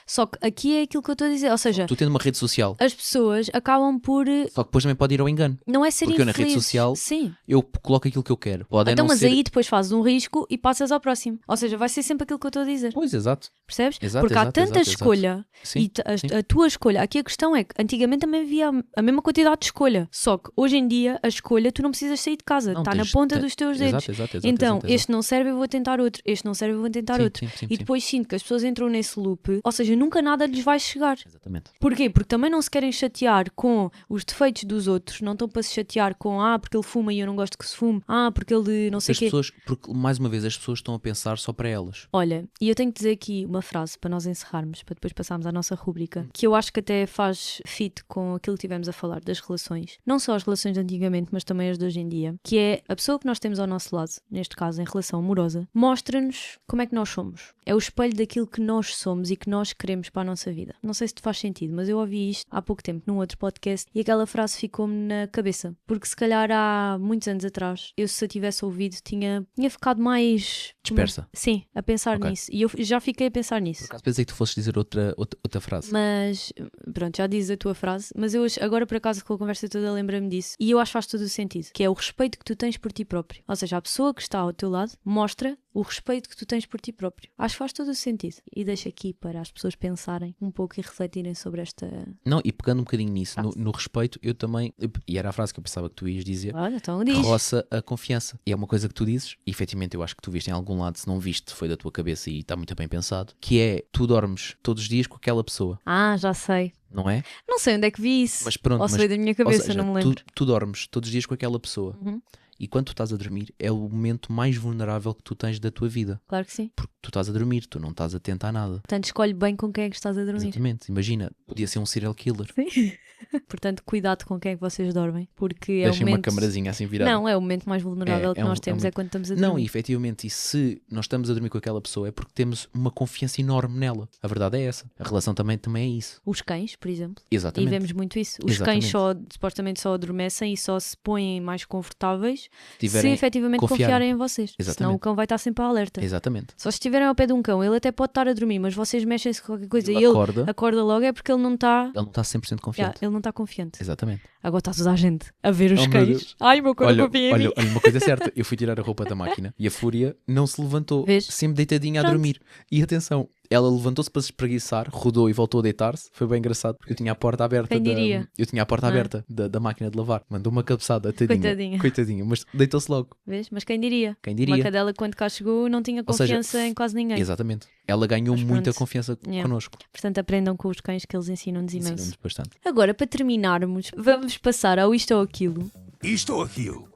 Só que aqui é aquilo que eu estou a dizer. Ou seja, Tu tendo uma rede social, as pessoas acabam por... só que depois também pode ir ao engano. Não é ser Porque eu na infeliz. rede social Sim. eu coloco aquilo que eu quero. Pode Então, não mas ser... aí depois fazes um risco e passas ao próximo. Ou seja, vai ser sempre aquilo que eu estou a dizer. Pois, exato. Percebes? Exato, Porque há exato, tanta exato, escolha Sim, e a tua escolha. Aqui a questão é que antigamente também havia a mesma quantidade de escolha. Só que hoje em dia a escolha tu não precisas sair de casa. Não, Está na tens ponta dos teus dedos. Exato, Então, exato. este não serve, eu vou tentar outro. Este não serve, eu vou tentar outro. Sim, E depois sinto que as pessoas entram nesse loop, ou seja, nunca nada lhes vai chegar. Exatamente. Porquê? Porque também não se querem chatear com os defeitos dos outros, não estão para se chatear com porque ele fuma e eu não gosto que se fume, porque ele não sei o quê. Porque, mais uma vez, as pessoas estão a pensar só para elas. Olha, e eu tenho que dizer aqui uma frase para nós encerrarmos, para depois passarmos à nossa rúbrica, que eu acho que até faz fit com aquilo que tivemos a falar das relações, não só as relações de antigamente, mas também as de hoje em dia, que é a pessoa que nós temos ao nosso lado, neste caso em relação amorosa, mostra-nos como é que nós somos. É o espelho daquilo que nós somos e que nós queremos para a nossa vida. Não sei se te faz sentido, mas eu ouvi isto há pouco tempo num outro podcast e aquela frase ficou-me na cabeça, porque se calhar há muitos anos atrás, eu se a tivesse ouvido tinha ficado mais... Dispersa. Sim, a pensar Ok. nisso. E eu já fiquei a pensar nisso. Por acaso pensei que tu fosses dizer outra frase. Mas, pronto, já dizes a tua frase, mas eu agora por acaso com a conversa toda lembrei-me disso e eu acho que faz todo o sentido, que é o respeito que tu tens por ti próprio. Ou seja, a pessoa que está ao teu lado mostra o respeito que tu tens por ti próprio. Acho que faz todo o sentido. E deixo aqui para as pessoas pensarem um pouco e refletirem sobre esta... Não, e pegando um bocadinho nisso, no respeito, eu também, e era a frase que eu pensava que tu ias dizer, Olha, então que diz. roça a confiança. E é uma coisa que tu dizes, e efetivamente eu acho que tu viste em algum lado, se não viste, foi da tua cabeça e está muito bem pensado, que é, tu dormes todos os dias com aquela pessoa, Já sei. não é? Não sei onde é que vi isso. Mas pronto, Ou se veio da minha ou cabeça, seja, não me lembro. tu dormes todos os dias com aquela pessoa. Uhum. E quando tu estás a dormir, é o momento mais vulnerável que tu tens da tua vida. Claro que sim. Porque tu estás a dormir, tu não estás atento a nada. Portanto, escolhe bem com quem é que estás a dormir. Exatamente. Imagina, podia ser um serial killer. Sim. Portanto, cuidado com quem é que vocês dormem, porque é o Deixem uma momento... camarazinha assim virada. Não, é o momento mais vulnerável É que nós um temos, é momento- quando estamos a dormir. Não, e efetivamente, e se nós estamos a dormir com aquela pessoa é porque temos uma confiança enorme nela. A verdade é essa. A relação também é isso. Os cães, por exemplo. E Exatamente. vemos muito isso. Os Exatamente. cães supostamente só adormecem e só se põem mais confortáveis se Tiverem efetivamente confiarem em vocês. Senão Exatamente. o cão vai estar sempre alerta. Exatamente. Só se estiverem ao pé de um cão, ele até pode estar a dormir, mas vocês mexem-se com qualquer coisa Ele e ele acorda. acorda logo, é porque ele não está... Ele não está 100% confiante. ele não está confiante. Exatamente. Agora está toda a gente a ver os Oh, meu cães. Deus. Ai, meu corpo Olha, confia em mim. olha, uma coisa é certa. Eu fui tirar a roupa da máquina e a Fúria não se levantou. Vês? Sempre deitadinha a Pronto. dormir. E atenção, ela levantou-se para se espreguiçar, rodou e voltou a deitar-se. Foi bem engraçado porque eu tinha a porta aberta. Quem diria? Eu tinha a porta aberta da máquina de lavar. Mandou uma cabeçada, tadinha. Coitadinha. Mas deitou-se logo. Vês? Mas quem diria? Quem diria? Uma cadela quando cá chegou não tinha Ou seja, confiança em quase ninguém. Exatamente. Ela ganhou Mas muita pronto. confiança Yeah. connosco. Portanto, aprendam com os cães que eles ensinam-nos imenso. Ensinou-nos bastante. Agora, para terminarmos, vamos passar ao isto ou aquilo. Isto ou aquilo?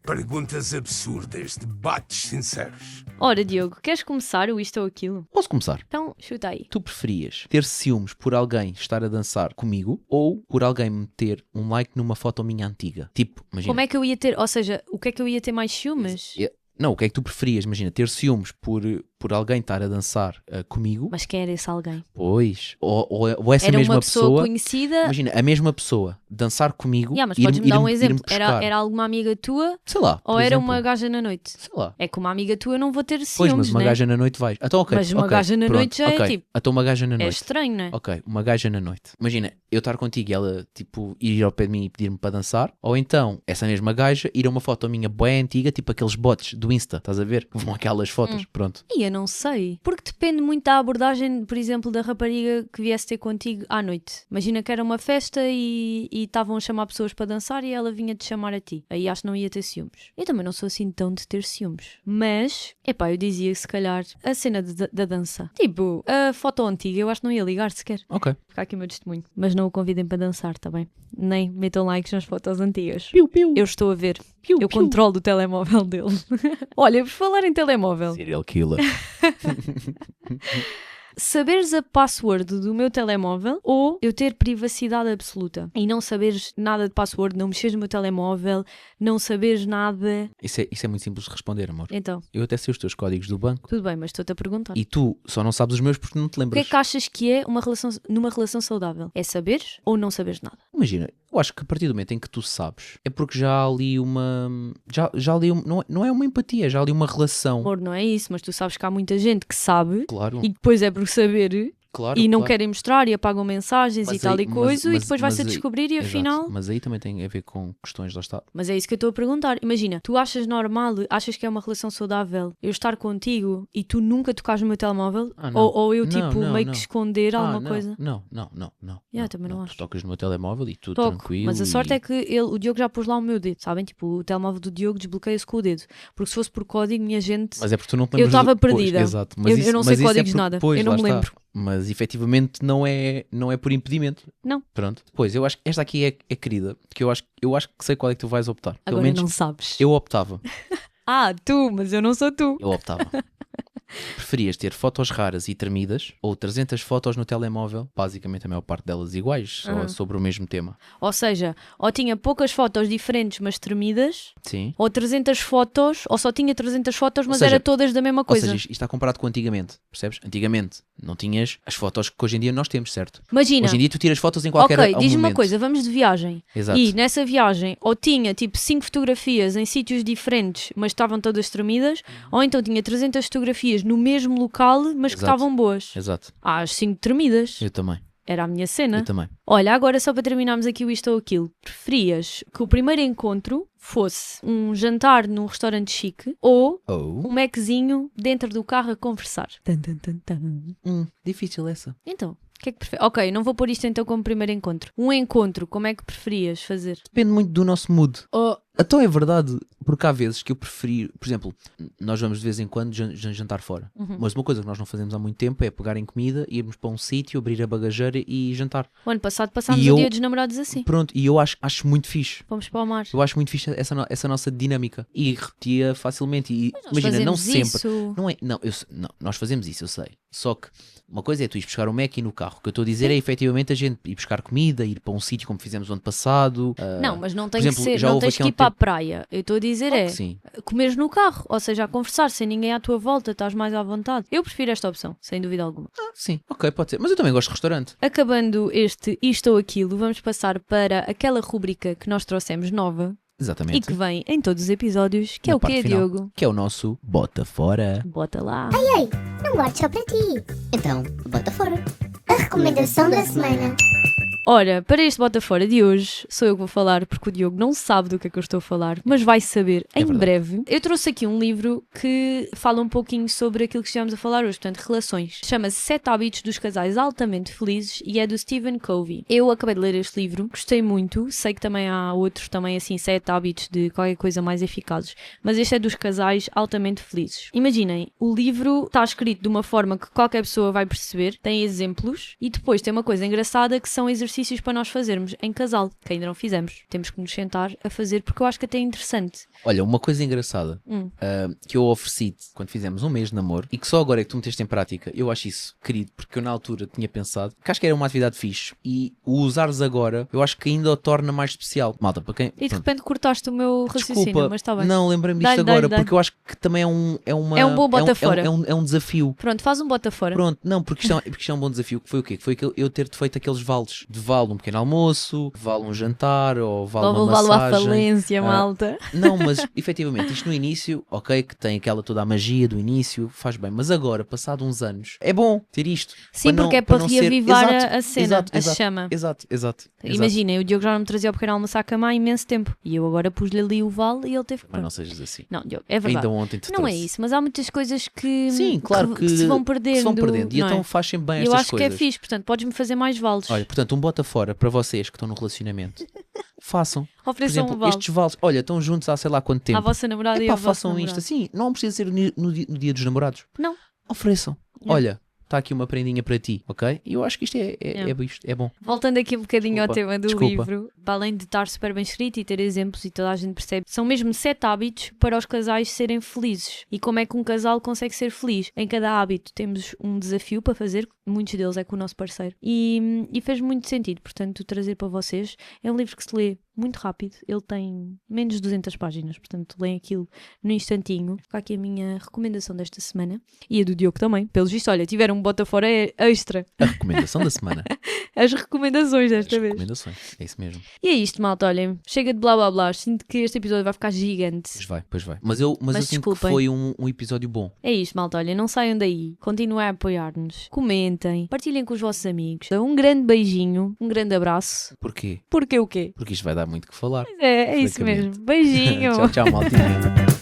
Perguntas absurdas, debates sinceros. Ora, Diogo, queres começar o isto ou aquilo? Posso começar? Então, chuta aí. Tu preferias ter ciúmes por alguém estar a dançar comigo ou por alguém meter um like numa foto minha antiga? Tipo, imagina. Como é que eu ia ter, ou seja, o que é que eu ia ter mais ciúmes? Não, o que é que tu preferias? Imagina, ter ciúmes por alguém estar a dançar comigo, Mas quem era esse alguém? pois, ou essa Era mesma uma pessoa pessoa, conhecida? imagina, a mesma pessoa dançar comigo, Mas podes-me dar um exemplo. buscar, Era alguma amiga tua sei lá, ou por era exemplo, uma gaja na noite? sei lá. É que uma amiga tua eu não vou ter ciúmes, Pois, mas uma né? gaja na noite vais. Então, ok. Mas uma ok, gaja na pronto, noite já é ok. tipo- Então uma gaja na É noite. estranho, não é? Ok, uma gaja na noite. Imagina, eu estar contigo e ela, tipo, ir ao pé de mim e pedir-me para dançar. Ou então, essa mesma gaja ir a uma foto minha bem antiga, tipo aqueles bots do Insta, estás a ver? Que vão aquelas fotos, pronto. E eu não sei. Porque depende muito da abordagem, por exemplo, da rapariga que viesse ter contigo à noite. Imagina que era uma festa e estavam a chamar pessoas para dançar e ela vinha-te chamar a ti. Aí acho que não ia ter ciúmes. Eu também não sou assim tão de ter ciúmes. Mas, epá, eu dizia que se calhar a cena da dança. Tipo, a foto antiga eu acho que não ia ligar sequer. Ok. Fica aqui o meu testemunho. Mas não o convidem para dançar, tá bem? Nem metam likes nas fotos antigas. Piu, piu. Eu estou a ver. Piu, Eu piu. controlo o telemóvel dele. Olha, por falar em telemóvel. Serial killer. Saberes a password do meu telemóvel ou eu ter privacidade absoluta e não saberes nada de password, não mexeres no meu telemóvel, não saberes nada. Isso é muito simples de responder, amor. Então, Eu até sei os teus códigos do banco tudo bem, mas estou-te a perguntar. e tu só não sabes os meus porque não te O que é lembras. que achas que é uma relação, numa relação saudável? É saberes ou não saberes nada? Imagina, eu acho que a partir do momento em que tu sabes, é porque já há ali uma. Já há ali não é uma empatia, já há ali uma relação. Amor, não é isso, mas tu sabes que há muita gente que sabe Claro. e depois é por saber Claro, e não claro. querem mostrar e apagam mensagens Mas e tal aí- e coisa e mas- depois mas vai-se a aí- descobrir e Exato. afinal... Mas aí também tem a ver com questões, lá está. Mas é isso que eu estou a perguntar. Imagina, tu achas normal, achas que é uma relação saudável eu estar contigo e tu nunca tocares no meu telemóvel? Ah, não. Ou eu, Não, tipo, não, meio não. que esconder alguma não, coisa? Não. Também não Tu acho. tocas no meu telemóvel e tudo Toco, tranquilo. mas a sorte é que o Diogo já pôs lá o meu dedo, sabem? Tipo, o telemóvel do Diogo desbloqueia-se com o dedo. Porque se fosse por código, minha gente... Mas é porque tu não te Eu lembras... estava Pois, perdida. exato. Mas Eu não sei mas isso códigos de porque- nada. pois, Eu não lá me está. lembro. Mas efetivamente não é por impedimento. Não. Pronto. Pois, eu acho que esta aqui é querida. Porque eu acho que sei qual é que tu vais optar. Pelo Agora menos não sabes. eu optava. Ah, tu, mas eu não sou tu. Eu optava. Preferias ter fotos raras e tremidas ou 300 fotos no telemóvel, basicamente a maior parte delas iguais, só sobre o mesmo tema? Ou seja, ou tinha poucas fotos diferentes, mas tremidas, Sim. ou 300 fotos, ou só tinha 300 fotos, mas seja, era todas da mesma Ou coisa. seja, isto está comparado com antigamente, percebes? Antigamente não tinhas as fotos que hoje em dia nós temos, certo? Imagina, Hoje em dia tu tiras fotos em qualquer ok, ao diz-me uma momento. coisa, vamos de viagem. Exato. E nessa viagem, ou tinha tipo 5 fotografias em sítios diferentes, mas estavam todas tremidas, ou então tinha 300 fotografias no mesmo local, mas que Exato. estavam boas. Exato. As 5 tremidas. Eu também. Era a minha cena. Eu também. Olha, agora só para terminarmos aqui o isto ou aquilo, preferias que o primeiro encontro fosse um jantar num restaurante chique ou Ou... um Maczinho dentro do carro a conversar? Tan, tan, tan, tan. Difícil essa. Então, o que é que preferes? Ok, não vou pôr isto então como primeiro encontro. Um encontro, como é que preferias fazer? Depende muito do nosso mood. Oh, Então é verdade, porque há vezes que eu preferi, por exemplo, nós vamos de vez em quando jantar fora, mas uma coisa que nós não fazemos há muito tempo é pegar em comida, irmos para um sítio, abrir a bagageira e jantar. o ano passado passámos E o eu- dia dos namorados assim. Pronto, e eu acho muito fixe. Fomos para o mar. Eu acho muito fixe essa nossa dinâmica e repetia facilmente. E Nós imagina, não fazemos sempre. isso. Não é, não, nós fazemos isso, eu sei. Só que uma coisa é tu ires buscar o Mac no carro. O que eu estou a dizer é efetivamente a gente ir buscar comida, ir para um sítio como fizemos o ano passado. Não, mas não tem por que exemplo, ser, já não houve tens aqui que há ir um para a tempo- praia. Eu estou a dizer Claro é que sim. comeres no carro, ou seja, a conversar sem ninguém à tua volta, estás mais à vontade. Eu prefiro esta opção, sem dúvida alguma. Sim, ok, pode ser. Mas eu também gosto de restaurante. Acabando este isto ou aquilo, vamos passar para aquela rúbrica que nós trouxemos nova e Exatamente. que vem em todos os episódios, que é Na o parte quê, final, Diogo? Que é o nosso Bota Fora. Bota lá. Não guardes só para ti. Então, bota fora. A recomendação da semana. Ora, para este Bota Fora de hoje, sou eu que vou falar, porque o Diogo não sabe do que é que eu estou a falar, mas vai saber em verdade. breve. Eu trouxe aqui um livro que fala um pouquinho sobre aquilo que estivemos a falar hoje, portanto, relações. Chama-se 7 Hábitos dos Casais Altamente Felizes e é do Stephen Covey. Eu acabei de ler este livro, gostei muito, sei que também há outros também assim, 7 hábitos de qualquer coisa mais eficazes, mas este é dos casais altamente felizes. Imaginem, o livro está escrito de uma forma que qualquer pessoa vai perceber, tem exemplos e depois tem uma coisa engraçada que são exercícios para nós fazermos em casal, que ainda não fizemos. Temos que nos sentar a fazer porque eu acho que até é interessante. Olha, uma coisa engraçada que eu ofereci-te quando fizemos um mês de namoro e que só agora é que tu meteste em prática, eu acho isso querido, porque eu na altura tinha pensado que acho que era uma atividade fixe e o usares agora, eu acho que ainda o torna mais especial. Malta, para quem... E de pronto, repente cortaste o meu raciocínio, desculpa, mas está bem. não, lembrei-me disto Dá-lhe, agora, dá-lhe, porque eu acho que também é uma... É um bom bota fora. É um desafio. Pronto, faz um bota fora. Pronto, não, porque isto é um bom desafio. Que foi o quê? Que foi eu ter feito aqueles vales. De vale um pequeno almoço, vale um jantar, ou vale Ou uma levá-lo à massagem. falência, malta. Não, mas efetivamente, isto no início, ok, que tem aquela toda a magia do início, faz bem. Mas agora, passado uns anos, é bom ter isto. Sim, não- porque é para não ser- reavivar Exato, a cena, exato, a exato, chama. Exato. Imaginem, o Diogo já não me trazia o pequeno almoço à cama há imenso tempo. E eu agora pus-lhe ali o vale e ele teve que... Mas não sejas assim. Não, Diogo, é verdade. Ainda ontem te Não é trouxe. isso, mas há muitas coisas que, Sim, claro que se vão perdendo. se vão perdendo. E não então é? faz sempre bem Eu estas acho coisas. que é fixe, portanto, podes-me fazer mais vales. Olha, portanto, um bota fora para vocês que estão no relacionamento. Façam. Por Ofereçam exemplo, um vale estes vales, olha, estão juntos há sei lá quanto tempo. à vossa namorada e Epá, ao vosso façam namorado. isto assim. Não precisa ser no dia dos namorados. Não. Ofereçam. É. Olha, está aqui uma prendinha para ti, ok? E eu acho que isto É. é bom. Voltando aqui um bocadinho ao Desculpa, tema do desculpa. livro, para além de estar super bem escrito e ter exemplos e toda a gente percebe, são mesmo 7 hábitos para os casais serem felizes. E como é que um casal consegue ser feliz? Em cada hábito temos um desafio para fazer, muitos deles é com o nosso parceiro. E fez muito sentido, portanto, trazer para vocês. É um livro que se lê muito rápido, ele tem menos de 200 páginas, portanto, leem aquilo no instantinho. Fica aqui a minha recomendação desta semana e a do Diogo também. Pelos vistos, olha, tiveram um bota fora extra. A recomendação da semana. As recomendações As desta vez. recomendações. É isso mesmo. E é isto, malta, olhem, chega de blá blá blá, sinto que este episódio vai ficar gigante. Pois vai. Mas eu sinto que desculpem. foi um episódio bom. É isto, malta, olhem, não saiam daí, continuem a apoiar-nos, comentem, comentem, partilhem com os vossos amigos. Um grande beijinho, um grande abraço. Porquê? Porque o quê? Porque isto vai dar muito que falar. É isso Francamente. mesmo. Beijinho. Tchau, tchau, maltinha.